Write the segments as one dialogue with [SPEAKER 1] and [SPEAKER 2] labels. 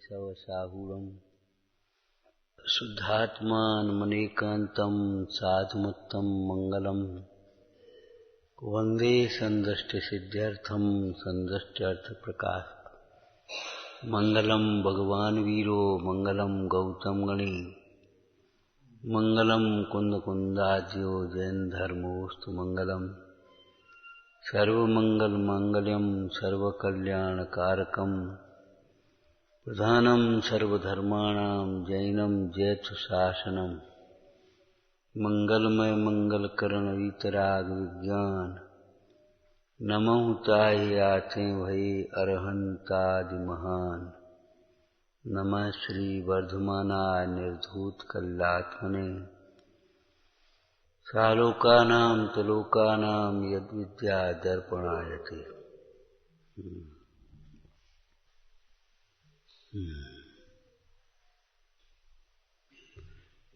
[SPEAKER 1] केशवसाहूरम् शुद्धात्मानमनेकान्तं साधुमुत्तम मंगलम् वन्दे सन्दृष्टिसिद्ध्यर्थं सन्दृष्ट्यर्थप्रकाश मंगलम भगवान वीरो मंगलम गौतम गणे मंगलम कुंदकुंदाज्यो जैन धर्मोस्तु मंगलम सर्वमंगल मांगल्यम सर्वकल्याणकारकम प्रधानम सर्वधर्माणां जैनम जयतु शासनम मंगलमय मंगलकरण वीतराग विज्ञान नमो ताहि आते भये अरहंतादि महान नमः श्री वर्धमानाय निर्धूत कल्लात्मने सालोकानां तलोकानां यद्विद्या दर्पणायते।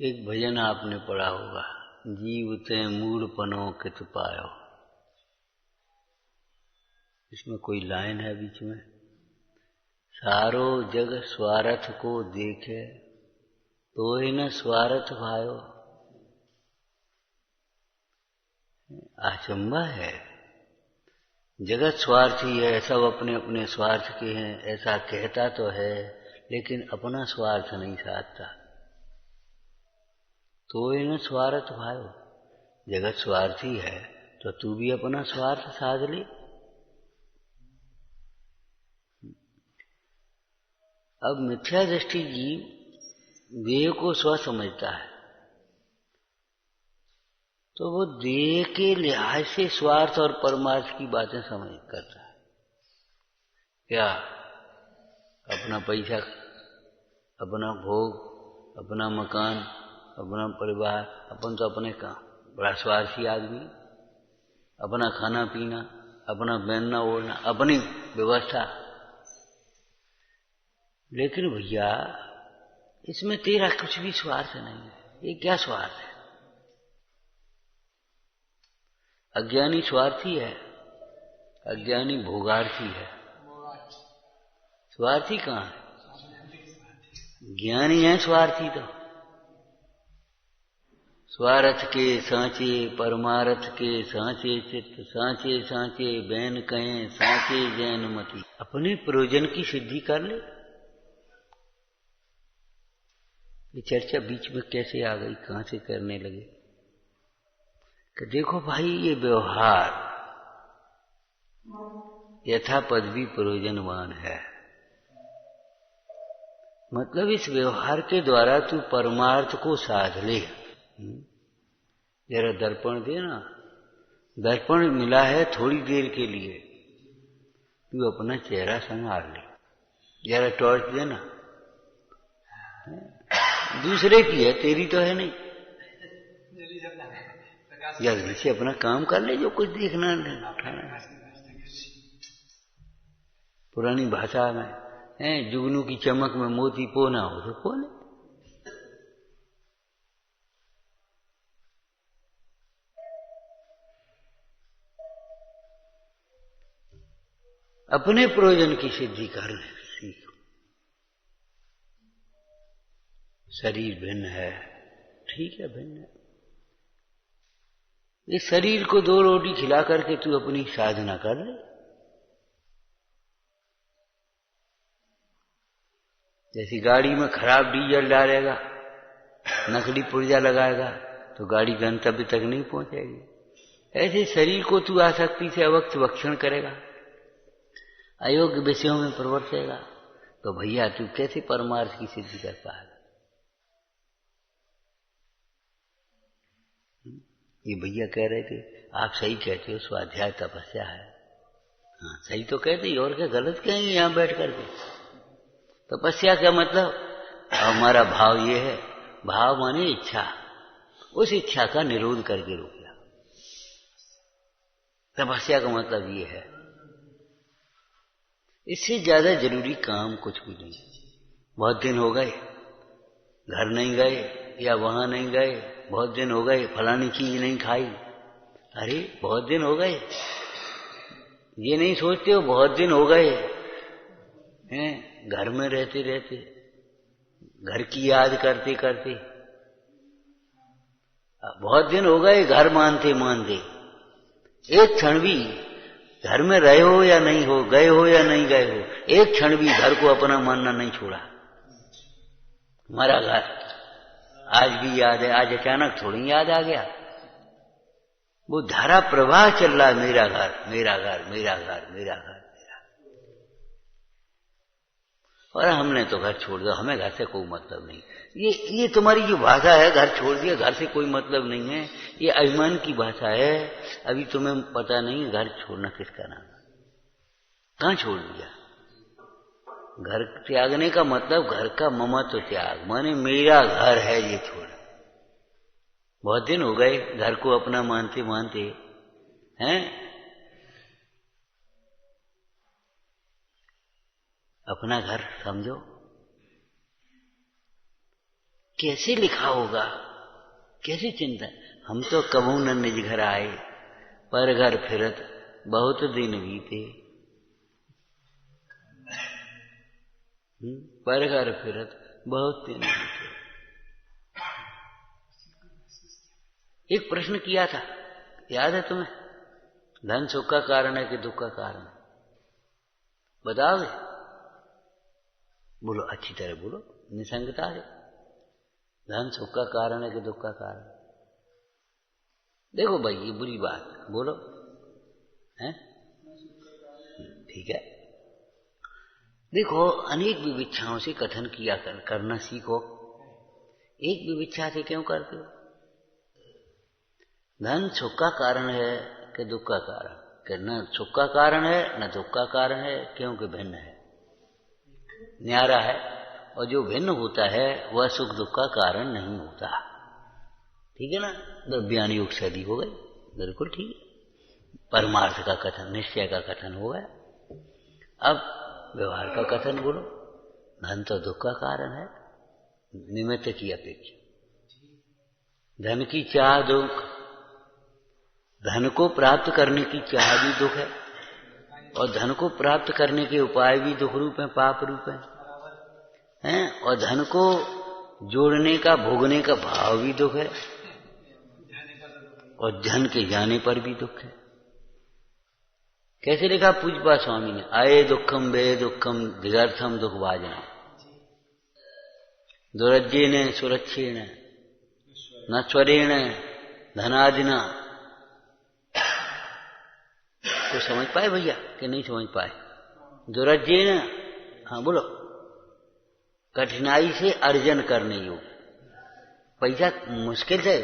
[SPEAKER 1] एक भजन आपने पढ़ा होगा, जीवते मूढ़पनो कित पायो। इसमें कोई लाइन है बीच में, सारो जग स्वार्थ को देखे तो ही न स्वार्थ भायो। आचंबा है, जगत स्वार्थी है, सब अपने अपने स्वार्थ के हैं, ऐसा कहता तो है लेकिन अपना स्वार्थ नहीं साधता। तो ही न स्वार्थ भायो, जगत स्वार्थी है तो तू भी अपना स्वार्थ साध ले। अब मिथ्या दृष्टि जीव देह को स्व समझता है तो वो देह के लिहाज से स्वार्थ और परमार्थ की बातें समझ करता है। क्या अपना पैसा, अपना भोग, अपना मकान, अपना परिवार, अपन तो अपने काम, बड़ा स्वार्थी आदमी। अपना खाना पीना, अपना पहनना ओढ़ना, अपनी व्यवस्था। लेकिन भैया इसमें तेरा कुछ भी स्वार्थ नहीं है। ये क्या स्वार्थ है? अज्ञानी स्वार्थी है, अज्ञानी भोगार्थी है। स्वार्थी कहाँ है? ज्ञानी है स्वार्थी तो। स्वार्थ के सांचे परमार्थ के सांचे चित्त सांचे सांचे बैन कहें सांचे जैन मति। अपने प्रयोजन की सिद्धि कर ले। ये चर्चा बीच में कैसे आ गई, कहां से करने लगे कि देखो भाई ये व्यवहार यथा पदवी प्रयोजनवान है। मतलब इस व्यवहार के द्वारा तू परमार्थ को साध ले। जरा दर्पण देना, दर्पण मिला है थोड़ी देर के लिए, तू अपना चेहरा संभाल ले। जरा टॉर्च देना, दूसरे की है, तेरी तो है नहीं। जल्दी से अपना काम कर ले, जो कुछ देखना है। पुरानी भाषा में है, जुगनू की चमक में मोती पोना हो तो पोले। अपने प्रयोजन की सिद्धि कर सीख। शरीर भिन्न है, ठीक है, भिन्न है। इस शरीर को दो रोटी खिला करके तू अपनी साधना कर ले। जैसी गाड़ी में खराब डीजल डालेगा, नकली पुर्जा लगाएगा तो गाड़ी गंतव्य तक नहीं पहुंचेगी। ऐसे शरीर को तू आसक्ति से अवक्त भक्षण करेगा, अयोग्य विषयों में प्रवर्तेगा, तो भैया तू कैसे परमार्थ की सिद्धि कर पाएगा? ये भैया कह रहे थे, आप सही कहते हो, स्वाध्याय तपस्या है। हाँ सही तो कहते ही, और क्या गलत कहेंगे यहां बैठ करके? तपस्या क्या मतलब? हमारा भाव ये है, भाव माने इच्छा, उस इच्छा का निरोध करके रोक दिया। तपस्या का मतलब ये है। इससे ज्यादा जरूरी काम कुछ भी नहीं। बहुत दिन हो गए घर नहीं गए या वहां नहीं गए, बहुत दिन हो गए फलानी चीज नहीं खाई। अरे बहुत दिन हो गए, ये नहीं सोचते हो बहुत दिन हो गए हैं, घर में रहते रहते, घर की याद करते करते, बहुत दिन हो गए घर मानते मानते, एक क्षण भी घर में रहे हो या नहीं हो, गए हो या नहीं गए हो, एक क्षण भी घर को अपना मानना नहीं छोड़ा। हमारा घर आज भी याद है, आज अचानक थोड़ी याद आ गया। वो धारा प्रवाह चल रहा है, मेरा घर मेरा घर मेरा घर मेरा घर मेरा। और हमने तो घर छोड़ दिया, हमें घर से कोई मतलब नहीं। ये तुम्हारी जो भाषा है, घर छोड़ दिया, घर से कोई मतलब नहीं है, ये अभिमान की भाषा है। अभी तुम्हें पता नहीं घर छोड़ना किसका नाम है। कहाँ छोड़ दिया? घर त्यागने का मतलब घर का ममत्व त्याग, माने मेरा घर है ये छोड़। बहुत दिन हो गए घर को अपना मानते मानते हैं। अपना घर समझो, कैसे लिखा होगा, कैसी चिंता। हम तो कबू न निज घर आए, पर घर फिरत बहुत दिन बीते। पर घर फिरत बहुत दिन बीते। एक प्रश्न किया था, याद है तुम्हें? धन सुख का कारण है कि दुख का कारण? बताओगे? बोलो, अच्छी तरह बोलो, निसंगता है। धन सुख का कारण है कि दुख का कारण? देखो भाई, ये बुरी बात, बोलो हैं? ठीक है। देखो, अनेक विविक्षाओं से कथन किया करना सीखो। एक विविक्षा से क्यों करते हो? धन सुख का कारण है कि दुख का कारण? कि न सुख का कारण है न दुख का कारण है, क्योंकि भिन्न है, न्यारा है। और जो भिन्न होता है वह सुख दुख का कारण नहीं होता। ठीक है ना? द्रव्यान योग से अधिक हो गई, बिल्कुल ठीक है। परमार्थ का कथन, निश्चय का कथन हो गया। अब व्यवहार का कथन बोलो। धन तो दुख का कारण है, निमित्त की अपेक्षा। धन की चाह दुख, धन को प्राप्त करने की चाह भी दुख है, और धन को प्राप्त करने के उपाय भी दुख रूप है, पाप रूप हैं। और धन को जोड़ने का, भोगने का भाव भी दुख है, और धन के जाने पर भी दुख है। कैसे लिखा पूज्यपा स्वामी ने? आए दुखम वे दुखम दिगर्थम दुख भाजना, दुरज्येन सुरक्षेण न स्वरेण धनादिना। तो समझ पाए भैया कि नहीं समझ पाए? दुरज्येन, हाँ बोलो, कठिनाई से अर्जन करने योग्य। पैसा मुश्किल से,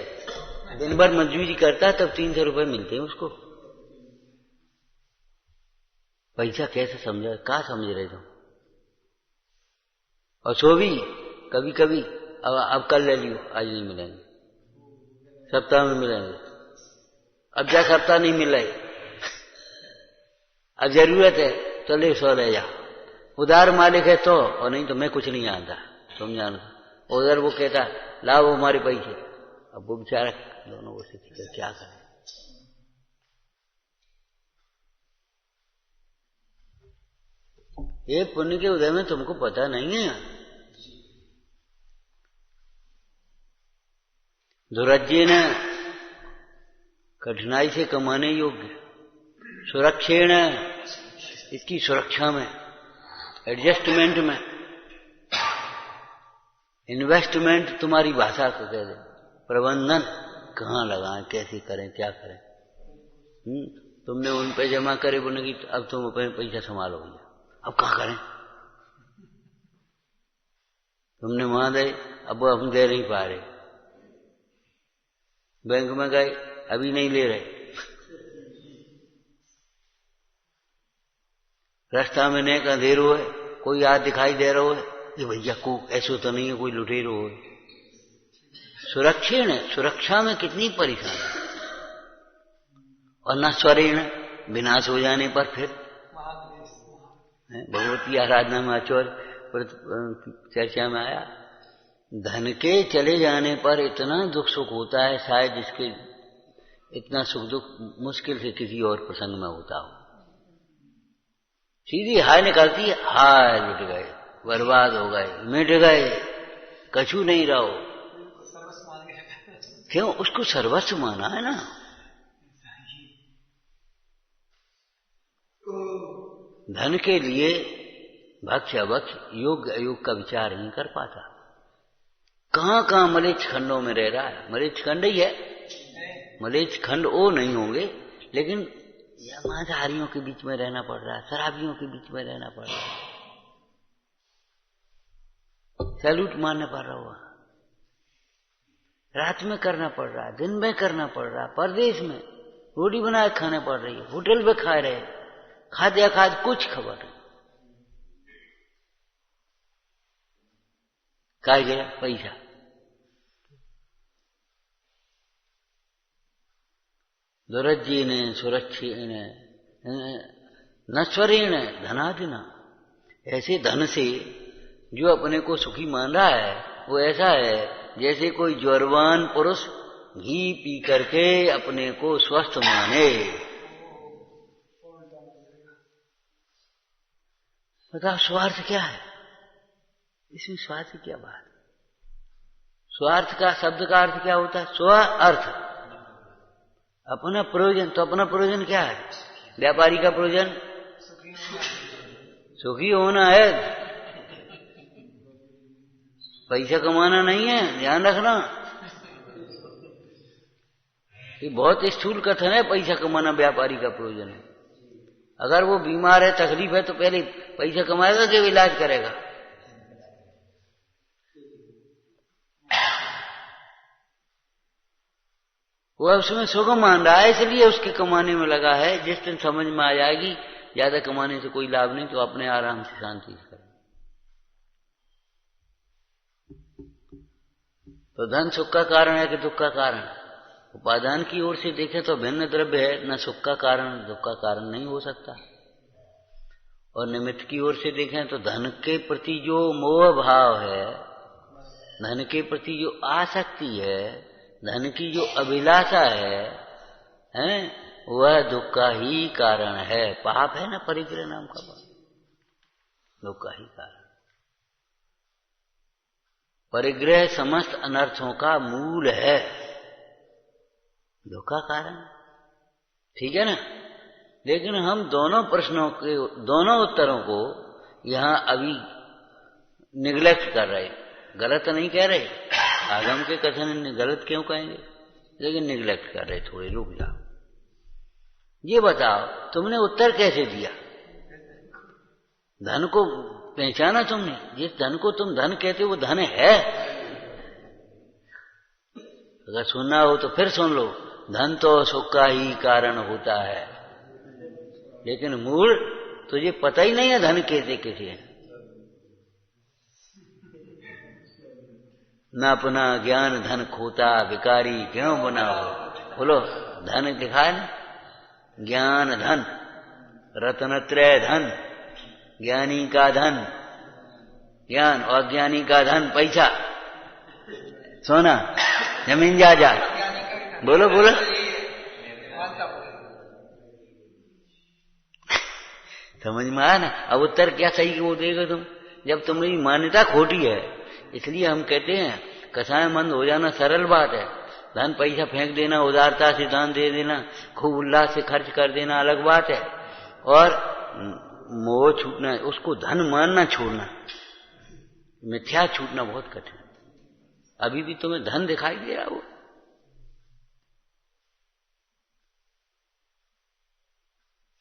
[SPEAKER 1] दिन भर मजदूरी करता है तब 300 रुपए मिलते हैं उसको। पैसा कैसे समझा? कहाँ समझ रहे तुम? और सो भी कभी कभी अब कल ले लियो, आज नहीं मिलेंगे, सप्ताह में मिलेंगे। अब जा सप्ताह नहीं मिल रहे, अब जरूरत है तो ले 100 ले जा। उधार मालिक है तो, और नहीं तो मैं कुछ नहीं आता, तुम जानो। उधर वो कहता लाओ हमारे पैसे। अब वो बेचारा दोनों वो से क्या करें? ये पुण्य के उदय में तुमको पता नहीं है। दुरज्येन, कठिनाई से कमाने योग्य, सुरक्षेण, इसकी सुरक्षा में, एडजस्टमेंट में, इन्वेस्टमेंट तुम्हारी भाषा को कह दे, प्रबंधन कहाँ लगाएं, कैसे करें, क्या करें। तुमने उन पे जमा करे, बोले कि अब तुम अपने पैसा संभालो भैया, अब कहाँ करें? तुमने वहां दे, अब वो हम दे नहीं पा रहे, बैंक में गए, अभी नहीं ले रहे, रास्ता में नेक अंधेरो है, कोई याद दिखाई दे रहा है कि भैया को ऐसा तो नहीं है कोई लुटेरो है। सुरक्षेण, सुरक्षा में कितनी परेशानी, और न स्वरेण, विनाश हो जाने पर फिर भगवती आराधना में आचार्य चर्चा में आया, धन के चले जाने पर इतना दुख सुख होता है, शायद इसके इतना सुख दुख मुश्किल से किसी और प्रसंग में होता हो। सीधी हाय निकालती है, हाय लुट गए, बर्बाद हो गए, मिट गए, कछु नहीं रहो। क्यों? उसको सर्वस्व माना है ना। धन के लिए भक्ष अभक्ष योग अयोग का विचार नहीं कर पाता। कहां कहां मलेच्छ खंडों में रह रहा है। मलेच्छ खंड ही है, मलेच्छ खंड वो नहीं होंगे, लेकिन मांसाहारियों के बीच में रहना पड़ रहा है, शराबियों के बीच में रहना पड़ रहा है, सैल्यूट मारने पड़ रहा हुआ, रात में करना पड़ रहा है, दिन में करना पड़ रहा है, परदेश में रोटी बनाए खाने पड़ रही है, होटल में खा रहे, खाद या खाद कुछ खबर नहीं। काय गया पैसा। दुरज्येन सुरक्षेण नश्वरेण धनादिना। ऐसे धन से जो अपने को सुखी मान रहा है वो ऐसा है जैसे कोई ज्वरवान पुरुष घी पी करके अपने को स्वस्थ माने। बताओ स्वार्थ क्या है इसमें? स्वार्थ की क्या बात? स्वार्थ का शब्द का अर्थ क्या होता है? स्व अर्थ, अपना प्रयोजन। तो अपना प्रयोजन क्या है? व्यापारी का प्रयोजन सुखी होना है, पैसा कमाना नहीं है, ध्यान रखना। ये बहुत स्थूल कथन है, पैसा कमाना व्यापारी का प्रयोजन है। अगर वो बीमार है, तकलीफ है, तो पहले पैसा कमाएगा कि इलाज करेगा? वो उसमें सुख मान रहा है, इसलिए उसके कमाने में लगा है। जिस दिन समझ में आ जाएगी ज्यादा कमाने से कोई लाभ नहीं, तो अपने आराम से शांति से करे। तो धन सुख का कारण है कि दुख का कारण? उपादान की ओर से देखें तो भिन्न द्रव्य है, न सुख का कारण दुख का कारण नहीं हो सकता। और निमित्त की ओर से देखें तो धन के प्रति जो मोह भाव है, धन के प्रति जो आसक्ति है, धन की जो अभिलाषा है, वह दुख का ही कारण है। पाप है ना परिग्रह नाम का पाप, दुख का ही कारण। परिग्रह समस्त अनर्थों का मूल है, दुख का कारण। ठीक है ना? लेकिन हम दोनों प्रश्नों के दोनों उत्तरों को यहां अभी निग्लेक्ट कर रहे। गलत नहीं कह रहे, आगम के कथन गलत क्यों कहेंगे, लेकिन निग्लेक्ट कर रहे। थोड़े रुक जाओ, ये बताओ तुमने उत्तर कैसे दिया? धन को पहचाना तुमने? जिस धन को तुम धन कहते हो वो धन है? अगर सुनना हो तो फिर सुन लो। धन तो सुख का ही कारण होता है, लेकिन मूल तुझे पता ही नहीं है धन कैसे कैसे है। न अपना ज्ञान धन खोता, भिखारी क्यों बना हो? बोलो, धन दिखाए ना, ज्ञान धन, रत्नत्रय धन, ज्ञानी का धन ज्ञान, और ज्ञानी का धन पैसा, सोना, जमीन जायदाद। बोलो बोलो, समझ में आया ना? अब उत्तर क्या सही वो देगा तुम, जब तुम्हारी मान्यता खोटी है। इसलिए हम कहते हैं कसायमंद हो जाना सरल बात है। धन पैसा फेंक देना, उदारता से दान दे देना, खूब उल्लास से खर्च कर देना अलग बात है, और मोह छूटना, उसको धन मानना छोड़ना, मिथ्या छूटना बहुत कठिन। अभी भी तुम्हें धन दिखाई दे रहा हो?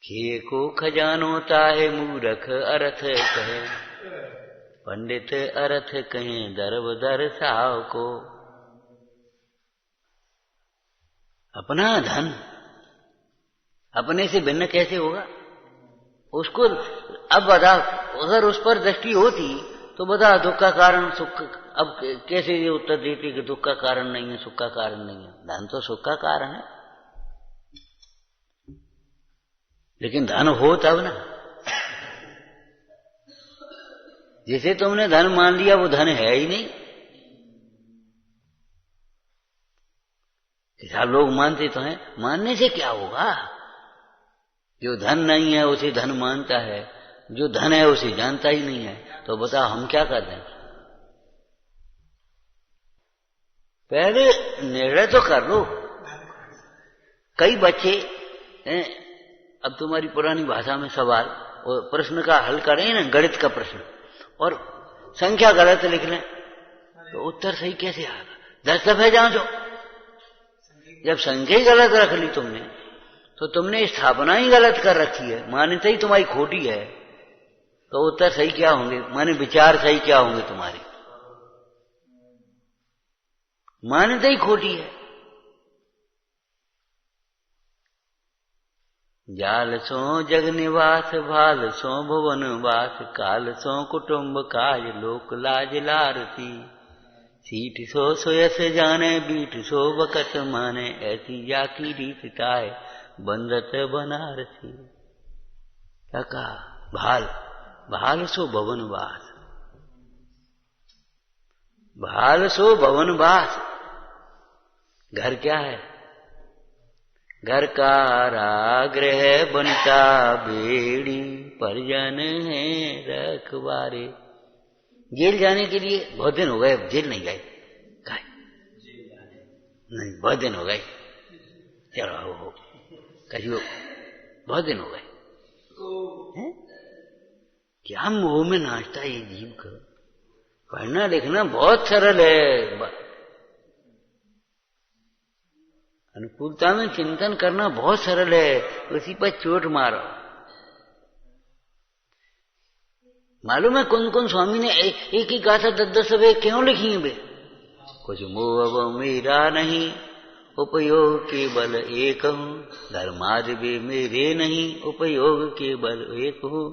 [SPEAKER 1] खे को खजानो ताहे मूरख अर्थ कहे, पंडित अर्थ कहें दर्व दर साव को। अपना धन अपने से भिन्न कैसे होगा? उसको अब बता, अगर उस पर दृष्टि होती तो बता दुख का कारण सुख। अब कैसे ये उत्तर देती कि दुख का कारण नहीं है, सुख का कारण नहीं है? धन तो सुख का कारण है, लेकिन धन हो तब ना। जिसे तुमने धन मान लिया वो धन है ही नहीं। सब लोग मानते तो हैं, मानने से क्या होगा? जो धन नहीं है उसे धन मानता है, जो धन है उसे जानता ही नहीं है। तो बताओ हम क्या कर दें? पहले निर्णय तो कर लो। कई बच्चे अब तुम्हारी पुरानी भाषा में सवाल और प्रश्न का हल करें ना, गणित का प्रश्न, और संख्या गलत लिख लें तो उत्तर सही कैसे आएगा? 10 दफे जांचो। जब संख्या ही गलत रख ली तुमने तो तुमने स्थापना ही गलत कर रखी है, मान्यता ही तुम्हारी खोटी है, तो उत्तर सही क्या होंगे? माने विचार सही क्या होंगे तुम्हारे? मान्यता ही खोटी है। जाल सो जग निवास, भाल सो भुवन वास, काल सो कुटुंब काज, लोक लाज लारती, सीठ सो सोयस जाने, बीठ सो बकत माने, ऐसी जाकी रीत ताय, बंदत बनारसी। क्या कहा? भाल, भाल सो भवन वास, भाल सो भवन वास। घर क्या है? घर कारागृह बनता बेड़ी, परिजन है रखवारे। जेल जाने के लिए बहुत दिन हो गए, जेल नहीं गए। गए नहीं, बहुत दिन हो गए। चलो कहियो बहुत दिन हो गए। क्या मुंह में नाचता है ये जीव का? पढ़ना लिखना बहुत सरल है, अनुकूलता में चिंतन करना बहुत सरल है, उसी पर चोट मारो। मालूम है कौन कौन स्वामी ने एक ही गाथा 10-10 वे क्यों लिखी है? वे कुछ मोह अब मेरा नहीं, उपयोग केवल एक हूं, धर्मादि वे मेरे नहीं, उपयोग केवल एक हूं।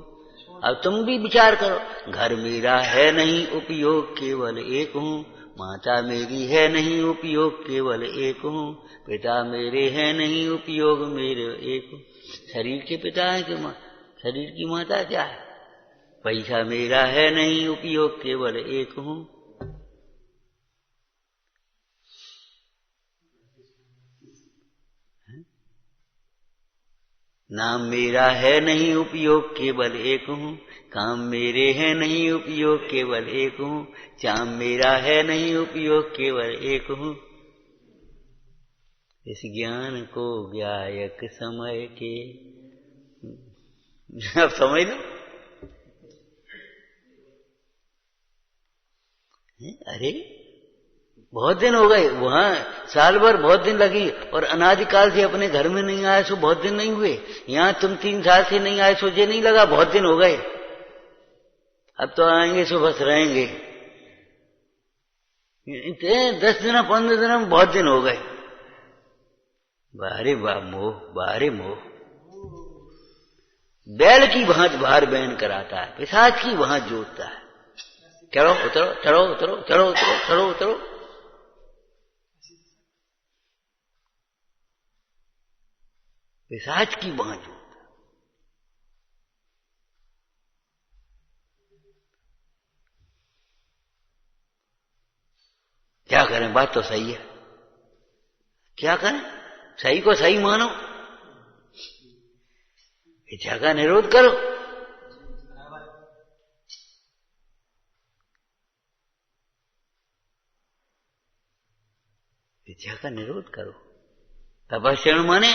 [SPEAKER 1] अब तुम भी विचार करो, घर मेरा है नहीं, उपयोग केवल एक हूं, माता मेरी है नहीं, उपयोग केवल एक हूं, पिता मेरे हैं नहीं, उपयोग मेरे एक हूं। शरीर के पिता है कि शरीर की माता क्या है? पैसा मेरा है नहीं, उपयोग केवल एक हूं। नाम मेरा है नहीं, उपयोग केवल एक हूं, काम मेरे हैं नहीं, उपयोग केवल एक हूं, चाम मेरा है नहीं, उपयोग केवल एक हूं। इस ज्ञान को ज्ञायक समय के, अब समझ लो। अरे बहुत दिन हो गए, वहां साल भर बहुत दिन लगी, और अनादिकाल से अपने घर में नहीं आए सो बहुत दिन नहीं हुए। यहां तुम 3 साल से नहीं आए, सोचे नहीं लगा बहुत दिन हो गए। अब तो आएंगे सो बस रहेंगे। 10 दिन 15 दिन में बहुत दिन हो गए। बाहरे मोह, बाहरे मोह। बैल की भांति बाहर बैन कराता है, पिशाच की वहां जोतता है। चढ़ो उतरो, चढ़ो उतरो, चढ़ो उतरो, चढ़ो उतरो। पिशाच की वहां जोतता। क्या करें? बात तो सही है, क्या करें? सही को सही मानो, इच्छा का निरोध करो। इच्छा का निरोध करो। तपस्या माने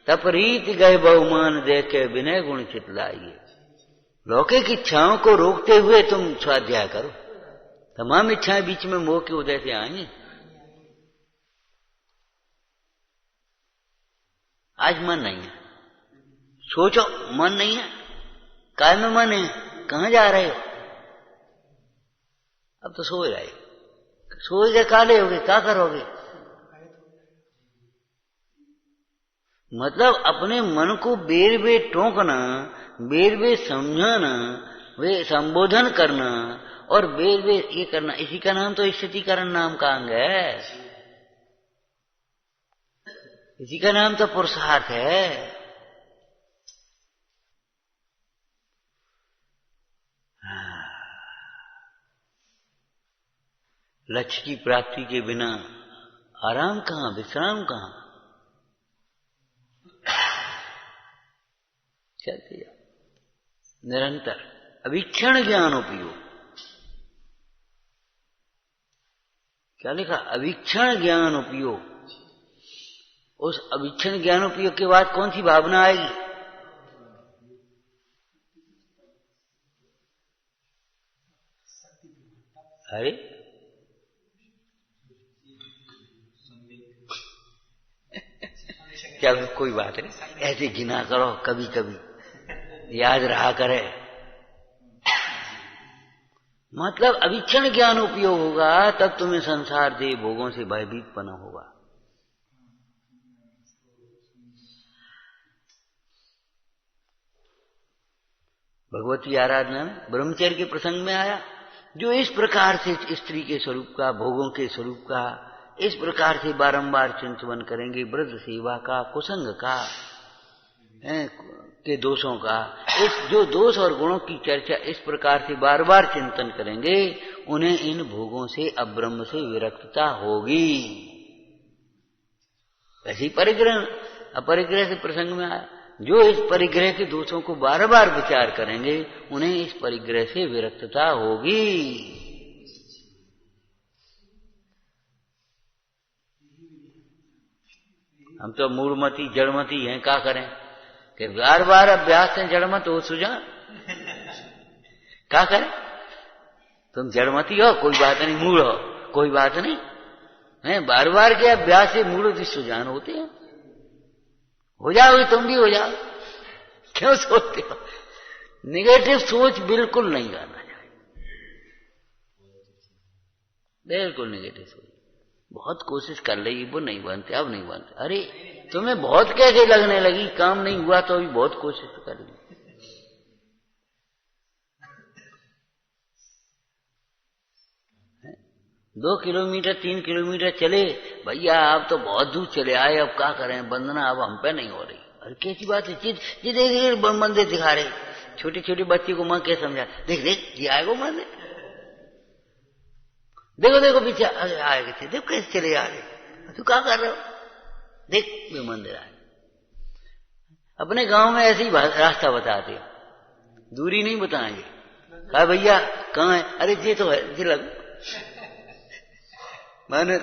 [SPEAKER 1] तप रीति गए बहुमान, देखे विनय गुण चितलाइए। लौकिक इच्छाओं को रोकते हुए तुम स्वाध्याय करो। तमाम इच्छाएं बीच में मोह के उदय से आएंगी। आज मन नहीं है, सोचो मन नहीं है, काय में मन है, कहां जा रहे हो? अब तो सो रहे, सोए के काले होगे, क्या करोगे? मतलब अपने मन को बेर बेर टोकना, बेर बेर समझाना, वे संबोधन करना और बेर बेर ये करना, इसी का नाम तो स्थितिकरण नाम का अंग है। इसी का नाम तो पुरुषार्थ है। लक्ष्य की प्राप्ति के बिना आराम कहां, विश्राम कहां? चलते जाओ, निरंतर अवीक्षण ज्ञान उपयोग। क्या लिखा? अवीक्षण ज्ञान उपयोग। उस अवीक्षण ज्ञान उपयोग के बाद कौन सी भावना आएगी? अरे चलो कोई बात नहीं, ऐसे गिना करो, कभी कभी याद रहा करे। मतलब अवीक्षण ज्ञान उपयोग होगा तब तुम्हें संसार दे भोगों से भयभीत बना होगा। भगवती आराधना में ब्रह्मचर्य के प्रसंग में आया, जो इस प्रकार से स्त्री के स्वरूप का, भोगों के स्वरूप का इस प्रकार से बारंबार चिंतन करेंगे, ब्रज सेवा का, कुसंग का, के दोषों का, इस जो दोष और गुणों की चर्चा इस प्रकार से बार बार चिंतन करेंगे, उन्हें इन भोगों से अब्रह्म से विरक्तता होगी। ऐसी परिग्रह, अपरिग्रह से प्रसंग में आया, जो इस परिग्रह के दोषों को बार बार विचार करेंगे, उन्हें इस परिग्रह से विरक्तता होगी। हम तो मूढ़मती जड़मती हैं, क्या करें कि बार बार अभ्यास से जड़मत हो सुझा, क्या करें? तुम जड़मती हो कोई बात नहीं, मूढ़ हो कोई बात नहीं है, बार बार के अभ्यास से मूढ़ सुजान होते हैं। हो जाओगे तुम भी, हो जाओ, क्यों सोचते हो? निगेटिव सोच बिल्कुल नहीं आना चाहिए, बिल्कुल निगेटिव सोच। बहुत कोशिश कर रही, वो नहीं बनते, अब नहीं बनते। अरे तुम्हें बहुत कैसे लगने लगी, काम नहीं हुआ तो अभी बहुत कोशिश कर ली। 2 किलोमीटर 3 किलोमीटर चले भैया, आप तो बहुत दूर चले आए, अब क्या करें, वंदना अब हम पे नहीं हो रही। अरे कैसी बात है, जिद मंदिर दिखा रहे, छोटे छोटे बच्चे को मां क्या समझा, देख देख ये आएगा मंदिर, देखो देखो पीछे आएगा थे, देखो कैसे चले आ रहे, तू क्या कर रहे हो, देख वे मंदिर आए। अपने गांव में ऐसे ही रास्ता बताते, दूरी नहीं बताएंगे। कहा भैया कहाँ है, अरे ये तो है, ये लग मैंने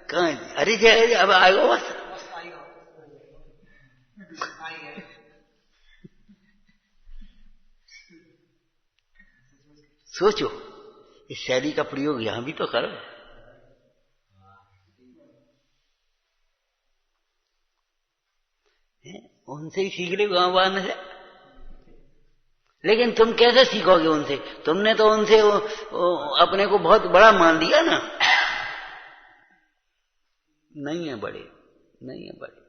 [SPEAKER 1] कहा है, अरे ये अब आएगा बस। सोचो, इस शैली का प्रयोग यहां भी तो करो। उनसे ही सीख ले गांव वाले से, लेकिन तुम कैसे सीखोगे उनसे? तुमने तो उनसे अपने को बहुत बड़ा मान लिया ना। नहीं है बड़े, नहीं है बड़े,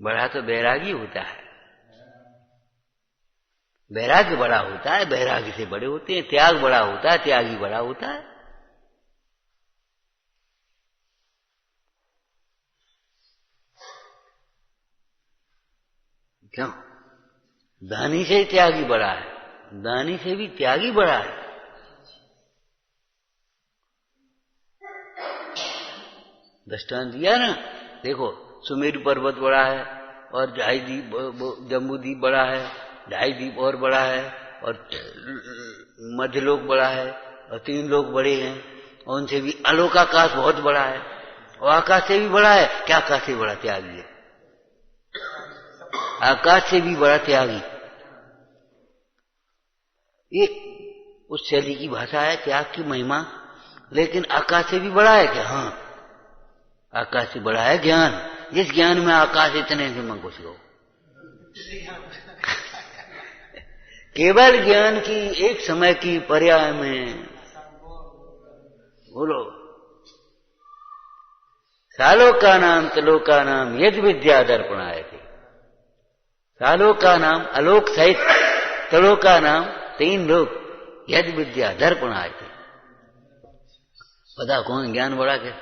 [SPEAKER 1] बड़ा तो बैरागी होता है, बैराग्य बड़ा होता है, बैरागी से बड़े होते हैं। त्याग बड़ा होता है, त्यागी बड़ा होता है। क्यों? दानी से त्यागी बड़ा है, दानी से भी त्यागी बड़ा है। दृष्टांत दिया ना, देखो सुमेरु पर्वत बड़ा है और ढाई द्वीप, जम्बू द्वीप बड़ा है, ढाई द्वीप और बड़ा है, और मध्य लोक बड़ा है, और 3 लोक बड़े हैं, और उनसे भी आलोक आकाश बहुत बड़ा है, और आकाश से भी बड़ा है। क्या आकाश से बड़ा त्यागी है? आकाश से भी बड़ा त्यागी। ये उस शैली की भाषा है, त्याग की महिमा। लेकिन आकाश से भी बड़ा है क्या? हाँ, आकाश से बड़ा है ज्ञान। जिस ज्ञान में आकाश इतने से मैं घुस गो। केवल ज्ञान की एक समय की पर्याय में बोलो, सालोका नाम तलोका नाम यद विद्या दर्पणाय थे। सालोका नाम आलोक सहित, तलोका नाम 3 लोक, यद विद्या दर्पणाय थे। पता कौन ज्ञान बड़ा क्या?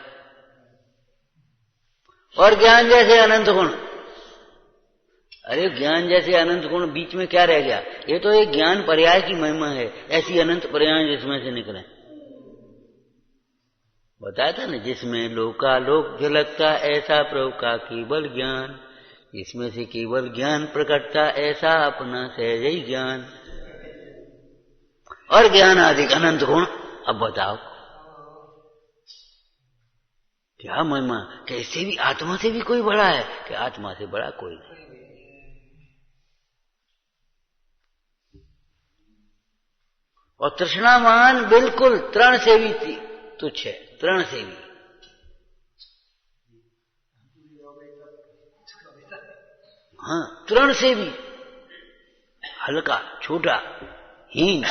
[SPEAKER 1] और ज्ञान जैसे अनंत गुण। अरे ज्ञान जैसे अनंत गुण, बीच में क्या रह गया? ये तो एक ज्ञान पर्याय की महिमा है, ऐसी अनंत पर्याय जिसमें से निकले। बताया था ना, जिसमें लोकालोक झलकता ऐसा प्रभु का केवल ज्ञान, इसमें से केवल ज्ञान प्रकटता ऐसा अपना सहज ही ज्ञान और ज्ञान आदि अनंत गुण। अब बताओ क्या महिमा, कैसे भी आत्मा से भी कोई बड़ा है कि आत्मा से बड़ा कोई नहीं। और तृष्णामान बिल्कुल तृण से भी तुच्छ है, तृण से भी। हाँ, तृण से भी हल्का, छोटा, हीन।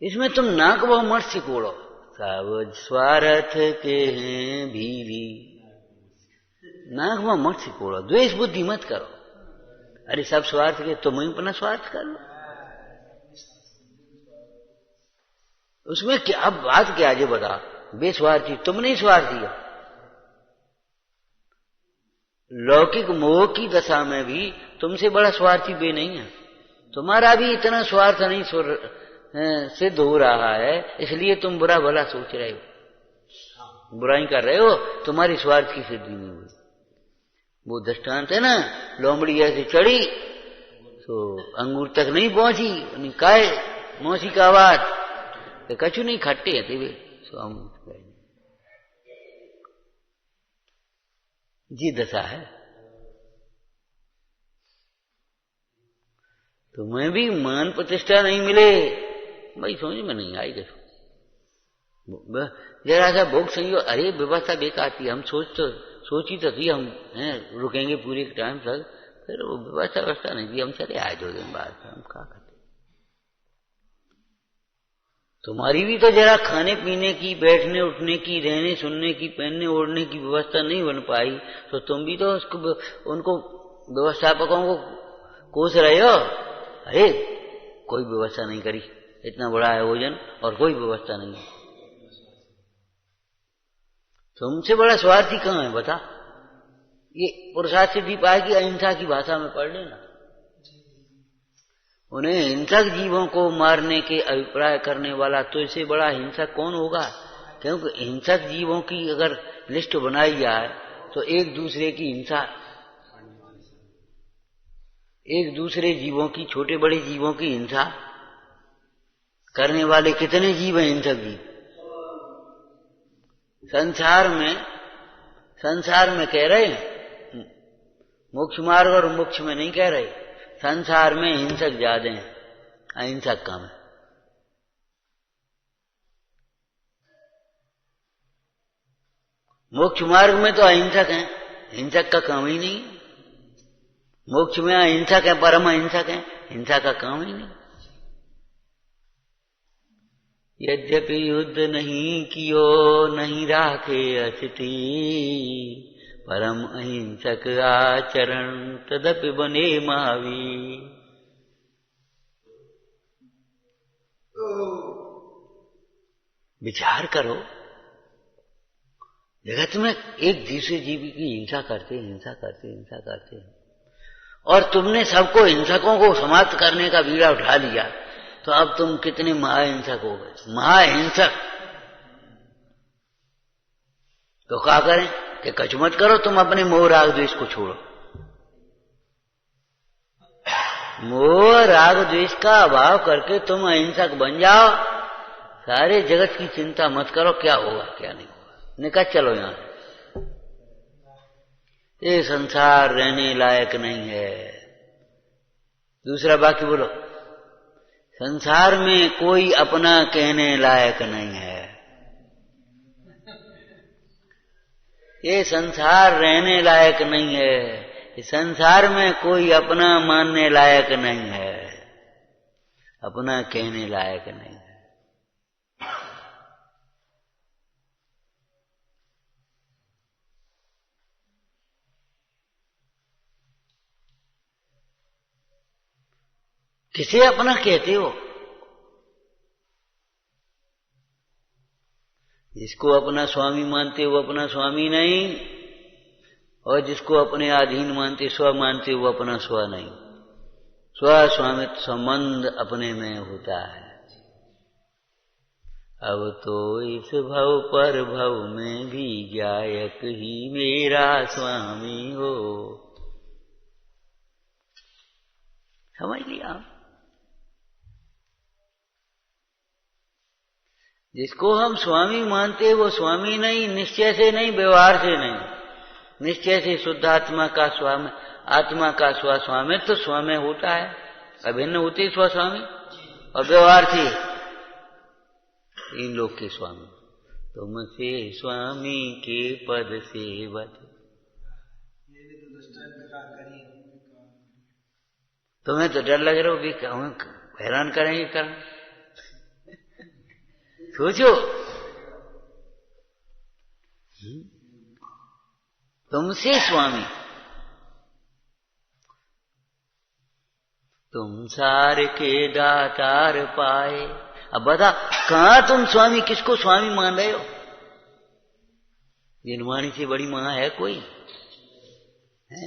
[SPEAKER 1] इसमें तुम नाक बहु मत सिकोड़ो। सब स्वार्थ के हैं भीरी, नाक बहु मत सिकोड़ो, द्वेष बुद्धि मत करो। अरे सब स्वार्थ के, तुम ही अपना स्वार्थ कर लो। उसमें क्या, अब बात क्या जो बता, बेस्वार्थी तुम नहीं स्वार्थी हो। लौकिक मोह की दशा में भी तुमसे बड़ा स्वार्थी बे नहीं है। तुम्हारा भी इतना स्वार्थ नहीं सिद्ध हो रहा है, इसलिए तुम बुरा भला सोच रहे हो, बुराई कर रहे हो, तुम्हारी स्वार्थ की सिद्धि नहीं हुई। वो दृष्टांत है ना, लोमड़ी ऐसे चढ़ी तो अंगूर तक नहीं पहुंची, काय मौसी का आवाज कछु नहीं खट्टे है वे जी दशा है। तुम्हें भी मान प्रतिष्ठा नहीं मिले, भाई समझ में नहीं आई। जरा सा भोग संयोग, अरे व्यवस्था बेकार थी, हम सोची तो थी हम रुकेंगे पूरे टाइम तक, फिर वो व्यवस्था नहीं थी, हम चले आए 2 दिन बाद। हम क्या करते, तुम्हारी भी तो जरा खाने पीने की, बैठने उठने की, रहने सुनने की, पहनने ओढ़ने की व्यवस्था नहीं बन पाई, तो तुम भी तो उनको व्यवस्थापकों को कोस रहे हो। अरे कोई व्यवस्था नहीं करी, इतना बड़ा आयोजन और कोई व्यवस्था नहीं। तुमसे बड़ा स्वार्थी कहाँ है बता। ये पुरुषार्थ सिद्धि पाए कि अहिंसा की भाषा में पढ़ लेना। उन्हें हिंसक जीवों को मारने के अभिप्राय करने वाला तो इससे बड़ा हिंसक कौन होगा। क्योंकि हिंसक जीवों की अगर लिस्ट बनाई जाए तो एक दूसरे की हिंसा, एक दूसरे जीवों की, छोटे बड़े जीवों की हिंसा करने वाले कितने जीव हैं हिंसक जीव संसार में कह रहे हैं। मोक्ष मार्ग और मोक्ष में नहीं कह रहे। संसार में हिंसक ज्यादा हैं, अहिंसक कम है। मोक्ष मार्ग में तो अहिंसक हैं, हिंसक का काम ही नहीं। मोक्ष में अहिंसक है, परम अहिंसक है, हिंसा का काम ही नहीं। यद्यपि युद्ध नहीं कियो नहीं राखे अस्थिति, परम अहिंसक आचरण तदपि बने महावीर। विचार करो, जगत में एक दूसरे जीव की हिंसा करते हैं, और तुमने सबको हिंसकों को समाप्त करने का बीड़ा उठा लिया, तो अब तुम कितने महाहिंसक हो गए। महाहिंसक तो क्या करें कि कछु मत करो, तुम अपने मोह राग द्वेष को छोड़ो। मोह राग द्वेष का अभाव करके तुम अहिंसक बन जाओ। सारे जगत की चिंता मत करो, क्या होगा क्या नहीं होगा, निकल चलो यहां से। ये संसार रहने लायक नहीं है। दूसरा वाक्य बोलो, संसार में कोई अपना कहने लायक नहीं है। ये संसार रहने लायक नहीं है। इस संसार में कोई अपना मानने लायक नहीं है, अपना कहने लायक नहीं है। किसे अपना कहते हो? जिसको अपना स्वामी मानते वो अपना स्वामी नहीं, और जिसको अपने अधीन मानते, स्व मानते, वो अपना स्व नहीं। स्व स्वामित्व संबंध अपने में होता है। अब तो इस भव पर भव में भी गायक ही मेरा स्वामी हो। समझ लिया आप? जिसको हम स्वामी मानते वो स्वामी नहीं, निश्चय से नहीं, व्यवहार से नहीं। निश्चय से शुद्ध आत्मा का स्वामी, आत्मा का स्वस्वामित्व तो स्वयं होता है, अभिन्न होते स्वस्वामी, और व्यवहार से इन लोग के स्वामी। तुमसे स्वामी के पद सेवत। तुम्हें तो डर लग रहा हो कि हैरान करेंगे कर्म। सोचो, तुमसे स्वामी, तुम सार के दातार पाए। अब बता, कहां तुम स्वामी, किसको स्वामी मान रहे हो? जिनवाणी से बड़ी मां है कोई है?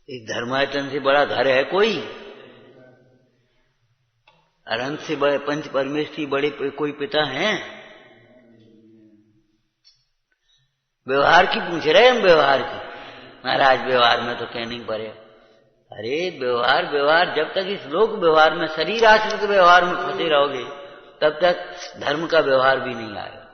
[SPEAKER 1] एक धर्मायतन से बड़ा घर है कोई? अनंत से बड़े पंच परमेश्वरी बड़े कोई पिता हैं? व्यवहार की पूछ रहे हम, व्यवहार की। महाराज व्यवहार में तो कहने नहीं पड़े। अरे व्यवहार व्यवहार, जब तक इस लोक व्यवहार में, शरीर आश्रित व्यवहार में फंसे रहोगे तब तक धर्म का व्यवहार भी नहीं आएगा।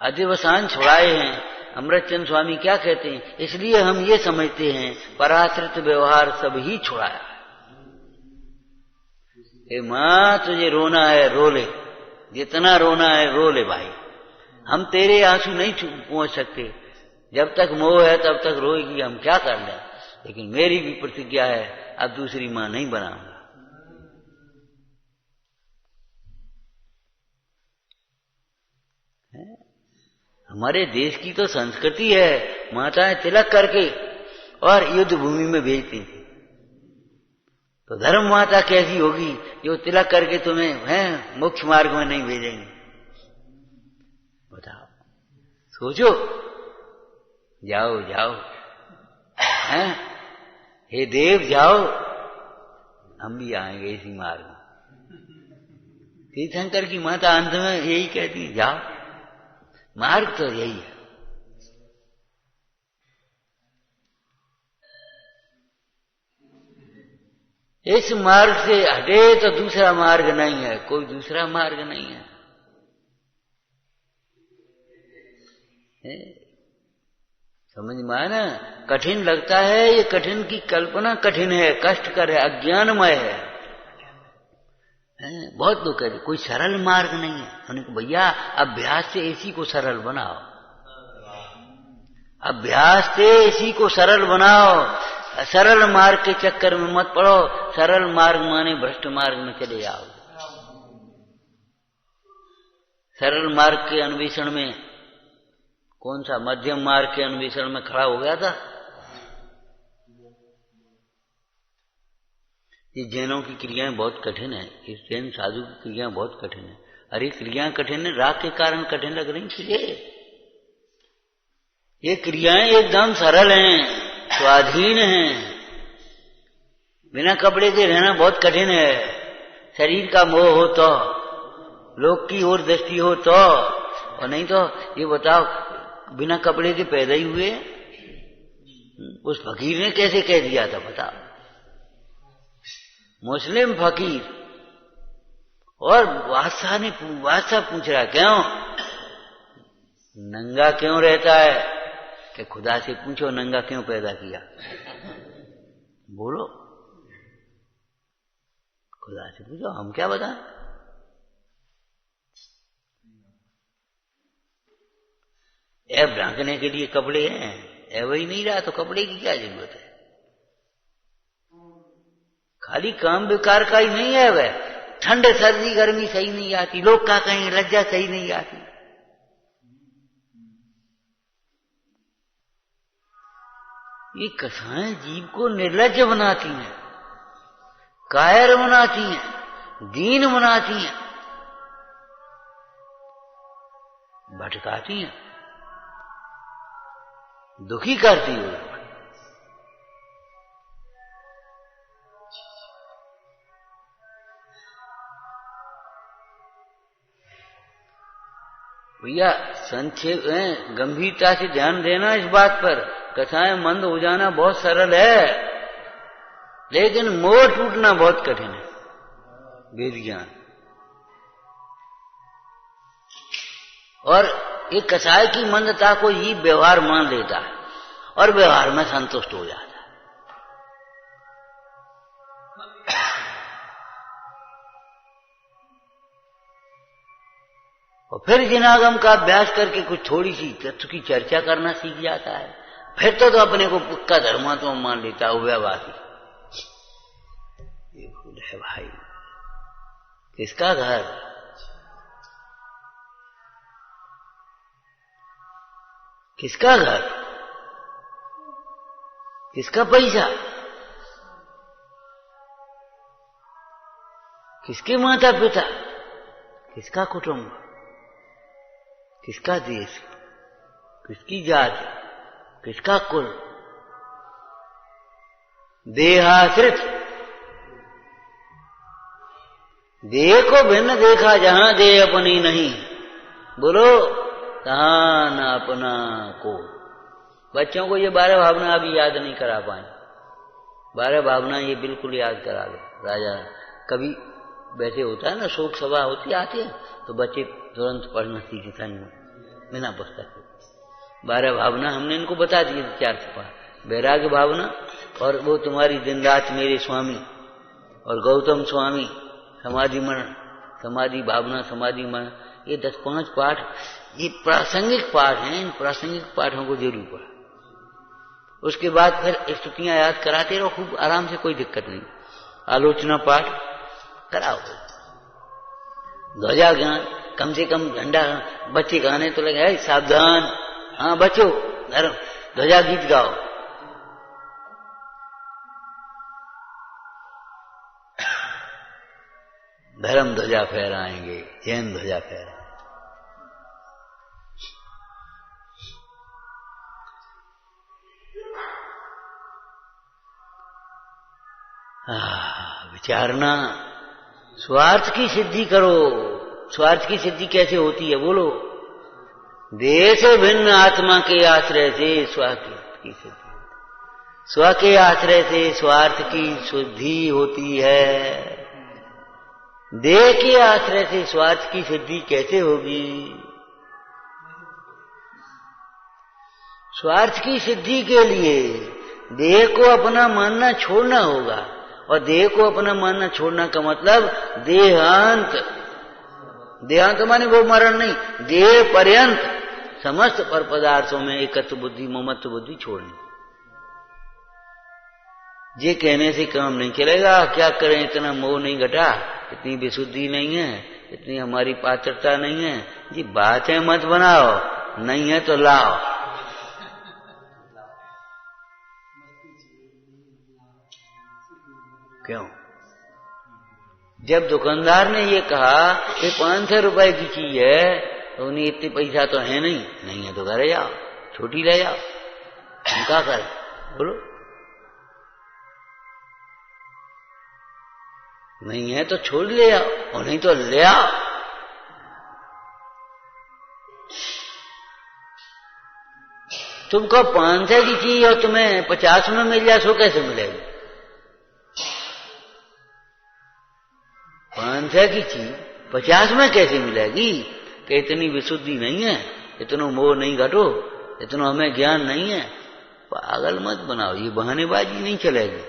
[SPEAKER 1] अधिवसान छुड़ाए हैं। अमृतचंद स्वामी क्या कहते हैं? इसलिए हम ये समझते हैं पराश्रित व्यवहार सब ही छुड़ाया। ए मां, तुझे रोना है रो ले, जितना रोना है रो ले भाई, हम तेरे आंसू नहीं पहुंच सकते। जब तक मोह है तब तक रोएगी, हम क्या कर लें। लेकिन मेरी भी प्रतिज्ञा है, अब दूसरी मां नहीं बनाऊंगा। हमारे देश की तो संस्कृति है, माताएं तिलक करके और युद्ध भूमि में भेजती थी। तो धर्म माता कैसी होगी जो तिलक करके तुम्हें हैं मोक्ष मार्ग में नहीं भेजेंगे? बताओ, सोचो। जाओ जाओ, हैं? हे देव जाओ, हम भी आएंगे इसी मार्ग में। तीर्थंकर की माता अंत में यही कहती है, जाओ, मार्ग तो यही है। इस मार्ग से हटे तो दूसरा मार्ग नहीं है, कोई दूसरा मार्ग नहीं है। समझ में आया ना? कठिन लगता है, ये कठिन की कल्पना कठिन है, कष्टकर है, अज्ञानमय है। बहुत लोग कहते कोई सरल मार्ग नहीं है। उन्होंने कहा भैया अभ्यास से इसी को सरल बनाओ, अभ्यास से इसी को सरल बनाओ। सरल मार्ग के चक्कर में मत पड़ो। सरल मार्ग माने भ्रष्ट मार्ग में चले जाओ। सरल मार्ग के अन्वेषण में कौन सा मध्यम मार्ग के अन्वेषण में खड़ा हो गया था? ये जैनों की क्रियाएं बहुत कठिन है, इस जैन साधु की क्रियाएं बहुत कठिन है। अरे क्रियाएं कठिन है, राग के कारण कठिन लग रही तुझे? ये क्रियाएं एकदम सरल हैं, स्वाधीन हैं। बिना कपड़े के रहना बहुत कठिन है। शरीर का मोह हो तो, लोक की ओर दृष्टि हो तो, और नहीं तो ये बताओ बिना कपड़े के पैदा ही हुए? उस फकीर ने कैसे कह दिया था बताओ? मुस्लिम फकीर, और बादशाह पूछ रहा क्यों नंगा क्यों रहता है? कि खुदा से पूछो नंगा क्यों पैदा किया, बोलो। खुदा से पूछो, हम क्या बताएं? ऐब ढांकने के लिए कपड़े हैं, ऐब ही नहीं रहा तो कपड़े की क्या जरूरत है? खाली काम बेकार का ही नहीं है वह, ठंड सर्दी गर्मी सही नहीं आती, लोग क्या कहेंगे, लज्जा सही नहीं आती। ये कथाएं जीव को निर्लज्ज बनाती हैं, कायर बनाती हैं, दीन बनाती हैं, भटकाती हैं, दुखी करती है। भैया संक्षेप गंभीरता से ध्यान देना इस बात पर। कथाएं मंद हो जाना बहुत सरल है, लेकिन मोह टूटना बहुत कठिन है। वेद ज्ञान और एक कसाय की मंदता को ही व्यवहार मान लेता है और व्यवहार में संतुष्ट हो जाता है। और फिर जिनागम का अभ्यास करके कुछ थोड़ी सी तत्व की चर्चा करना सीख जाता है। फिर तो अपने को पक्का धर्मात्मा मान लेता है। उभयवादी ये भूल है भाई। किसका घर? किसका घर? किसका पैसा? किसके माता पिता? किसका कुटुंब? किसका देश? किसकी जाति? किसका कुल? देहाश्रित। देह को भिन्न देखा जहां देह अपनी नहीं, बोलो कहां न अपना को। बच्चों को ये 12 भावना अभी याद नहीं करा पाए। 12 भावना ये बिल्कुल याद करा लो। राजा कभी वैसे होता है ना, शोक सभा होती आती है तो बच्चे तुरंत पढ़ना सीखता नहीं बिना पुस्तक के। 12 भावना हमने इनको बता दी 4 से 5। वैराग्य भावना, और वो तुम्हारी दिन रात मेरे स्वामी, और गौतम स्वामी, समाधि मन, समाधि भावना, समाधि मन, ये 10-5 पाठ ये प्रासंगिक पाठ हैं। इन प्रासंगिक पाठों को जरूर पढ़ा। उसके बाद फिर स्तुतियां याद कराते रहो खूब आराम से, कोई दिक्कत नहीं। आलोचना पाठ कराओ, ध्वजा ज्ञान, कम से कम झंडा। बच्चे गाने तो लगे सावधान, हाँ बच्चों ध्वजा गीत गाओ। धर्म ध्वजा फहराएंगे, जैन ध्वजा फहराएंगे। विचारना, स्वार्थ की सिद्धि करो। स्वार्थ की सिद्धि कैसे होती है बोलो? देह से भिन्न आत्मा के आश्रय से स्वार्थ की सिद्धि, स्व के आश्रय से स्वार्थ की शुद्धि होती है। देह के आश्रय से स्वार्थ की सिद्धि कैसे होगी? स्वार्थ की सिद्धि के लिए देह को अपना मानना छोड़ना होगा। और देह को अपना मानना छोड़ना का मतलब देहांत। देहांत माने वो मरण नहीं, देह पर्यंत समस्त पर पदार्थों में एकत्व बुद्धि, ममत्व बुद्धि छोड़नी। ये कहने से काम नहीं चलेगा। क्या करें, इतना मोह नहीं घटा, इतनी विशुद्धि नहीं है, इतनी हमारी पात्रता नहीं है। जी बातें मत बनाओ, नहीं है तो लाओ। क्यों? जब दुकानदार ने ये कहा कि 500 रुपए की चीज है, तो उन्हें इतने पैसा तो है नहीं, नहीं है तो घरे जाओ, छोटी ले जाओ। हम क्या करें बोलो? नहीं है तो छोड़ ले आओ, और नहीं तो ले आओ। तुमको 500 की चीज और तुम्हें 50 में मिल जाए, सो कैसे मिलेगी? 500 की चीज 50 में कैसे मिलेगी? कि इतनी विशुद्धि नहीं है, इतना मोह नहीं घटो, इतना हमें ज्ञान नहीं है। पागल मत बनाओ, ये बहानेबाजी नहीं चलेगी।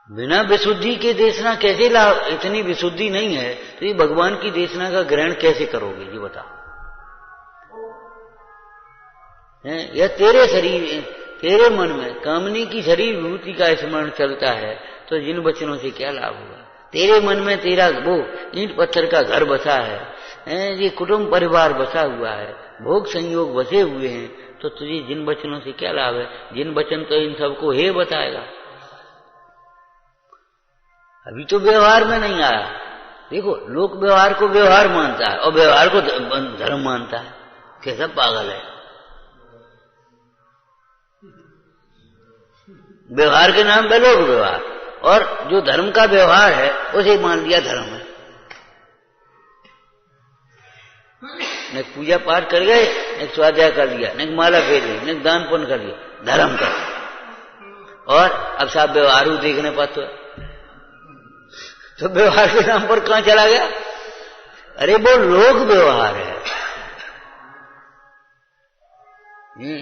[SPEAKER 1] बिना विशुद्धि के देशना कैसे लाभ? इतनी विशुद्धि नहीं है तो ये भगवान की देशना का ग्रहण कैसे करोगे? ये बताओ। या तेरे शरीर, तेरे मन में कामनी की शरीर विभूति का स्मरण चलता है तो जिन वचनों से क्या लाभ होगा? तेरे मन में तेरा वो ईंट पत्थर का घर बसा है, ये कुटुंब परिवार बसा हुआ है, भोग संयोग बसे हुए हैं, तो तुझे जिन वचनों से क्या लाभ है? जिन वचन तो इन सबको हे बताएगा। अभी तो व्यवहार में नहीं आया। देखो, लोक व्यवहार को व्यवहार मानता है और व्यवहार को धर्म मानता है। कैसा पागल है! व्यवहार के नाम पे लोक व्यवहार, और जो धर्म का व्यवहार है उसे मान लिया धर्म है। न पूजा पाठ कर गए, न स्वाध्याय कर लिया, न माला फेर ली, न दान पुण्य कर लिया, धर्म कर। और अब साहब व्यवहार देखने पाते हो, तो व्यवहार के नाम पर कहां चला गया? अरे वो लोक व्यवहार है।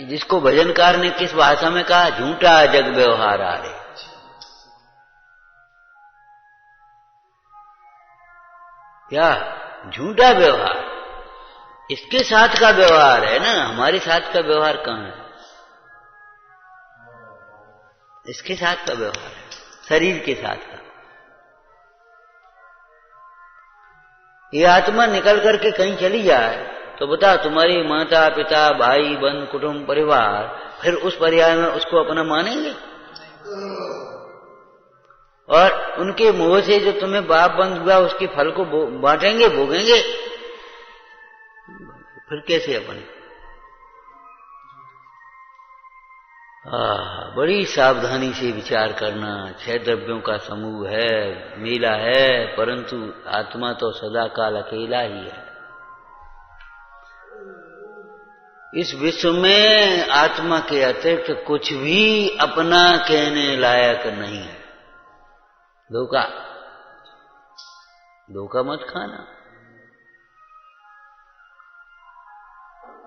[SPEAKER 1] जिसको भजनकार ने किस भाषा में कहा? झूठा जग व्यवहार आ रहे। क्या झूठा व्यवहार? इसके साथ का व्यवहार है ना, हमारे साथ का व्यवहार कहां है? इसके साथ का व्यवहार है, शरीर के साथ का। ये आत्मा निकल करके कहीं चली जाए तो बता, तुम्हारी माता पिता भाई बंधु कुटुंब परिवार, फिर उस पर्याय में उसको अपना मानेंगे? और उनके मुंह से जो तुम्हें बाप बंद हुआ उसके फल को बांटेंगे, भोगेंगे? फिर कैसे अपने? बड़ी सावधानी से विचार करना। 6 द्रव्यों का समूह है, मेला है, परंतु आत्मा तो सदा काल अकेला ही है। इस विश्व में आत्मा के अतिरिक्त कुछ भी अपना कहने लायक नहीं है। धोखा मत खाना।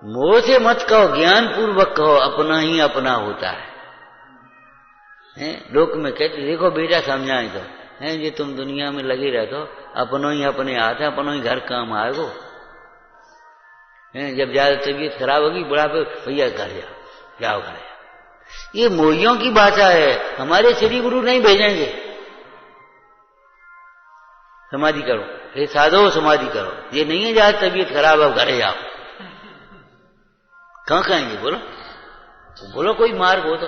[SPEAKER 1] मोह से मत कहो, ज्ञान पूर्वक कहो, अपना ही अपना होता है। लोक में कहते देखो बेटा समझाए तो है, ये तुम दुनिया में लगे रहते हो, अपनों ही अपने हाथ है, अपनों ही घर काम आएगो। जब ज्यादा तबीयत खराब होगी बुढ़ापे, भैया घर जाओ घर जाओ। ये मोहियों की भाषा है। हमारे श्री गुरु नहीं भेजेंगे समाधि करो, हे साधो समाधि करो। ये नहीं है ज्यादा तबीयत खराब है घर जाओ। कहां कहेंगे? बोलो कोई मार्ग हो तो।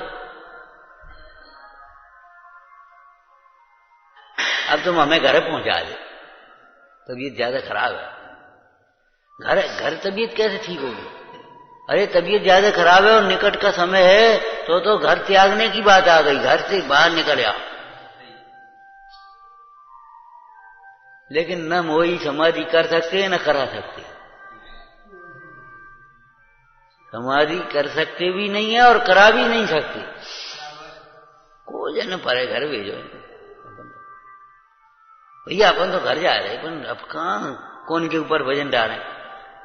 [SPEAKER 1] अब तुम हमें घर पहुंचा दे, तबीयत ज्यादा खराब है। घर तबीयत कैसे ठीक होगी? अरे तबीयत ज्यादा खराब है और निकट का समय है तो घर त्यागने की बात आ गई, घर से बाहर निकल आओ। लेकिन न मोही समाधि कर सकते न करा सकते। समाधि कर सकते भी नहीं है और करा भी नहीं सकते। को जन परे घर भेजो भैया, अपन तो घर जा रहे, अपन अब कहां कौन के ऊपर वजन डालें?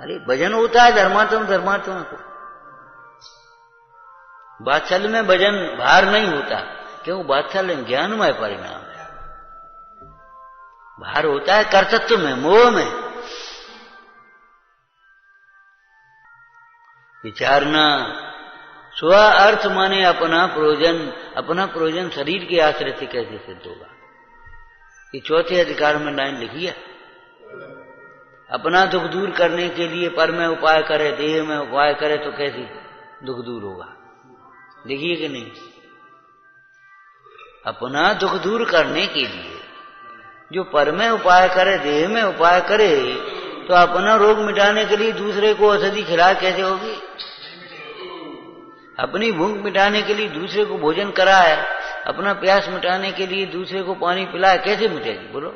[SPEAKER 1] अरे वजन होता है धर्मात्मा को। वात्सल्य में वजन भार नहीं होता, क्यों? वात्सल्य ज्ञानमय परिणाम है। भार होता है कर्तृत्व में, मोह में। विचारना स्व अर्थ माने अपना प्रयोजन शरीर के आश्रय से कैसे सिद्ध होगा? ये 4थे अधिकार में लाइन लिखी है। अपना दुख दूर करने के लिए पर में उपाय करे, देह में उपाय करे तो कैसे दुख दूर होगा? देखिए कि नहीं? अपना दुख दूर करने के लिए जो पर में उपाय करे, देह में उपाय करे, तो अपना रोग मिटाने के लिए दूसरे को औषधि खिलाए कैसे होगी? अपनी भूख मिटाने के लिए दूसरे को भोजन कराए, अपना प्यास मिटाने के लिए दूसरे को पानी पिलाए, कैसे मिटेगी? बोलो।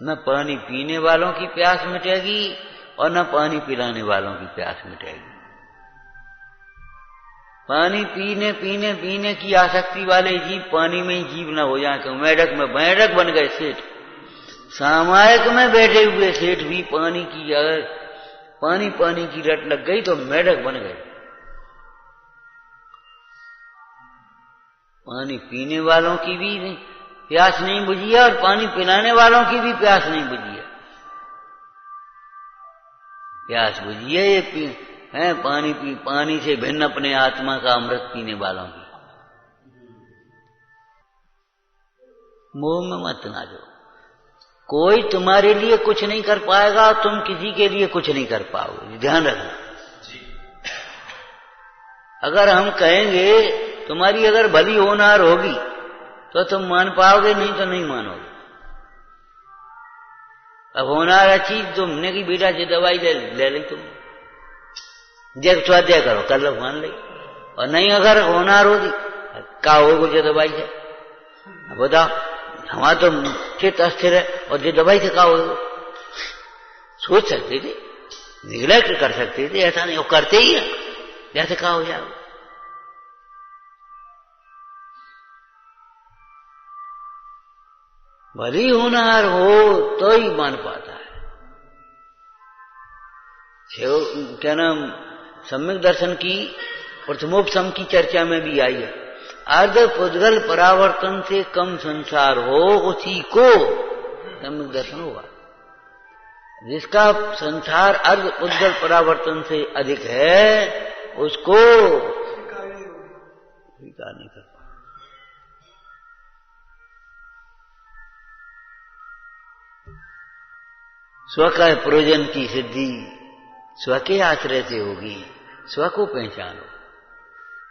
[SPEAKER 1] न पानी पीने वालों की प्यास मिटेगी और न पानी पिलाने वालों की प्यास मिटेगी। पानी पीने की आसक्ति वाले जीव पानी में ही जीव न हो जाए। मेढक बन गए सेठ। सामायिक में बैठे हुए सेठ भी पानी की, अगर पानी की रट लग गई तो मेढक बन गए। पानी पीने वालों की भी प्यास नहीं बुझी है और पानी पिलाने वालों की भी प्यास नहीं बुझी है। प्यास बुझी है ये है पानी से भिन्न अपने आत्मा का अमृत पीने वालों की। मोह में मत ना जाओ। कोई तुम्हारे लिए कुछ नहीं कर पाएगा, तुम किसी के लिए कुछ नहीं कर पाओगे, ध्यान रखना। अगर हम कहेंगे तुम्हारी अगर भली होनहार होगी तो तुम मान पाओगे, नहीं तो नहीं मानोगे। अब होनहार अच्छी तुमने की बेटा जो दवाई ले ली, तुम जब स्वाध्याय करो कर लो, मान ली। और नहीं अगर होनहार होगी का होगो जो दवाई है, बताओ हमारा तो चित्त अस्थिर है और जो दवाई से कहा सोच सकते थे, निग्लेक्ट कर सकते थे, ऐसा नहीं, वो करते ही है जैसे कहा हो जाए। भली होनहार हो तो ही मान पाता है। क्या नाम, सम्यक दर्शन की प्रथमोपसम की चर्चा में भी आई है। अर्ध पुद्गल परावर्तन से कम संसार हो उसी को सम्यक दर्शन होगा। जिसका संसार अर्ध पुद्गल परावर्तन से अधिक है उसको स्वीकार नहीं कर पाता। स्व का प्रयोजन की सिद्धि स्व के आश्रय से होगी। स्व को पहचानो,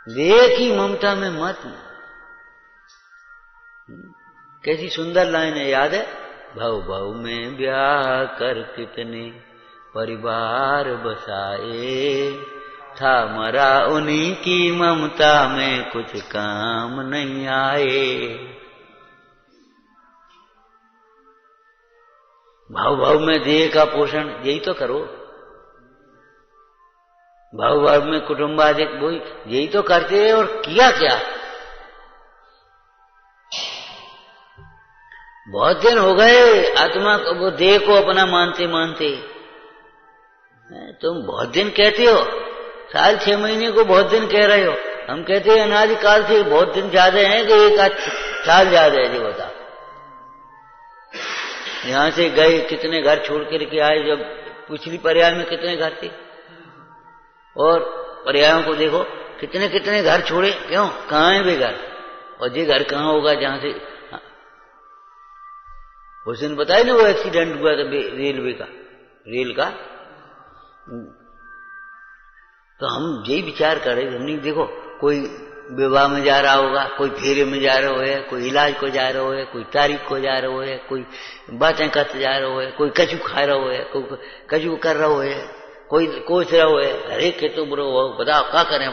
[SPEAKER 1] देह की ममता में मत। कैसी सुंदर लाइन है, याद है? भव भव में ब्याह कर कितने परिवार बसाए, था मरा उन्हीं की ममता में कुछ काम नहीं आए। भाव भाव में देह का पोषण यही तो करो। भाव भाव में कुटुंबाधिक वही यही तो करते हैं। और किया क्या? बहुत दिन हो गए आत्मा को, वो देह को अपना मानते मानते। तुम बहुत दिन कहते हो, साल 6 महीने को बहुत दिन कह रहे हो। हम कहते हैं अनादिकाल से बहुत दिन ज्यादा हैं कि 1 साल ज्यादा है। जी बता, यहां से गए कितने घर छोड़ करके आए। जब पिछली पर्याय में कितने घर थे और पर्यायों को देखो कितने कितने घर छोड़े। क्यों? कहाँ है वे घर? और ये घर कहाँ होगा जहां से उस दिन बताया ना वो एक्सीडेंट हुआ था रेलवे का, रेल का। तो हम यही विचार कर रहे थे। हमने देखो, कोई विवाह में जा रहा होगा, कोई फेरे में जा रहा है, कोई इलाज को जा रहा है, कोई तारीख को जा रहा है, कोई बातें करते जा रहा है, कोई कचू खा रहा है, कोई कचू कर रहा है, कोई कोच रहा है। अरे के तो बुरो बताओ क्या करें?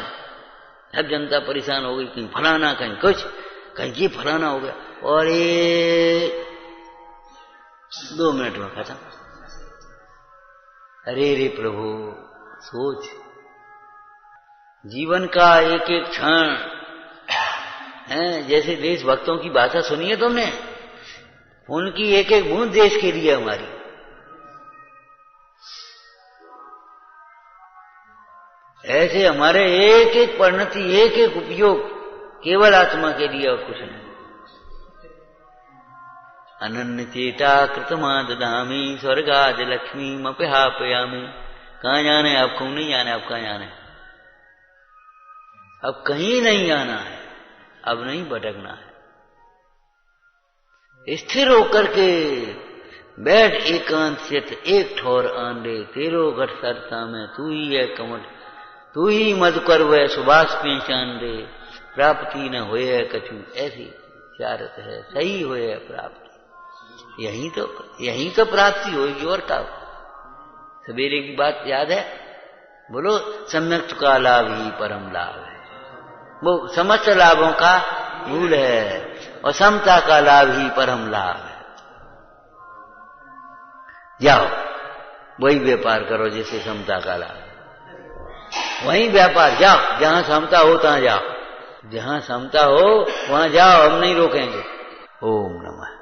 [SPEAKER 1] सब जनता परेशान हो गई, कहीं फलाना, कहीं कुछ, कहीं ये फलाना हो गया। और ये 2 मिनट में खत्म। अरे रे प्रभु, सोच, जीवन का एक एक क्षण है। जैसे देशभक्तों की भाषा सुनी है तुमने, उनकी एक एक बूंद देश के लिए हमारी। ऐसे हमारे एक एक परिणति, एक एक उपयोग केवल आत्मा के लिए और कुछ नहीं। अनन्य चेता कृतमा ददामी स्वर्गाद लक्ष्मी मप्यापयामी। कहाँ जाने? अब क्यों नहीं जाने? अब कहाँ जाने? अब कहीं नहीं जाना है, अब नहीं भटकना है। स्थिर होकर के बैठ एकांत चित, एक ठोर आंडे तेरो घट सरता में। तू ही है कमठ, तू ही मद कर वह सुभाष पहचान दे। प्राप्ति न होए है कछु ऐसी चारत है, सही होए है प्राप्ति। यही तो प्राप्ति होगी। और क्या? सवेरे की बात याद है? बोलो, सम्यक का लाभ ही परम लाभ है। वो समस्त लाभों का मूल है और समता का लाभ ही परम लाभ है। जाओ वही व्यापार करो जिससे समता का लाभ है। वही व्यापार जाओ, जहां समता हो तहां जाओ। जहां समता हो वहां जाओ, हम नहीं रोकेंगे। ओम नमः।